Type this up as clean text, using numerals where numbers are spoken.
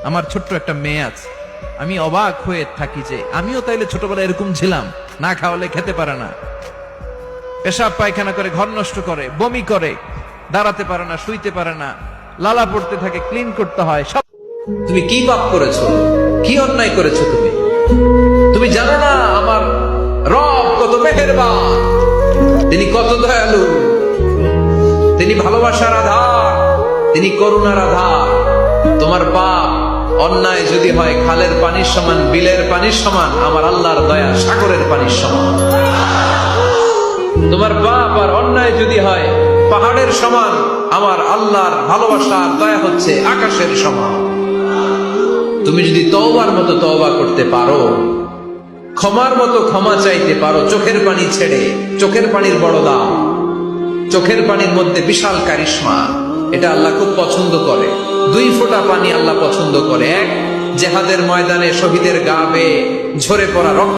আমার ছোট্ট একটা মেয়ে আছে, আমি অবাক হয়ে থাকি যে আমিও তাইলে ছোটবেলায় এরকম ছিলাম, না খাওয়ালে খেতে পারে না, পেশাব পায়খানা করে, ঘর নষ্ট করে, বমি করে, দাঁড়াতে পারে না, শুইতে পারে না, লালা পড়তে থাকে, ক্লিন করতে হয় সব। তুমি কি পাপ করেছো, কি অন্যায় করেছো? তুমি জানো না আমার রব কত মেহেরবান, তিনি কত দয়ালু, তিনি ভালোবাসার আধার, তিনি করুণার আধার। তোমার পাপ অন্যায় যদি হয় খালের পানির সমান, বিলের পানির সমান, আমার আল্লাহর দয়া সাগরের পানির সমান। তোমার পাপ আর অন্যায় যদি হয় পাহাড়ের সমান, আমার আল্লাহর ভালোবাসার দয়া হচ্ছে আকাশের সমান। তুমি যদি তওবার মতো তওবা করতে পারো, ক্ষমার মতো ক্ষমা চাইতে পারো, চোখের পানি ছেড়ে, চোখের পানির বড় দাম, চোখের পানির মধ্যে বিশাল কারিশমা, এটা আল্লাহ খুব পছন্দ করে। 2 ফোঁটা পানি আল্লাহ পছন্দ করে। এক, জেহাদের ময়দানে শহীদের গা বেয়ে ঝরে পড়া রক্ত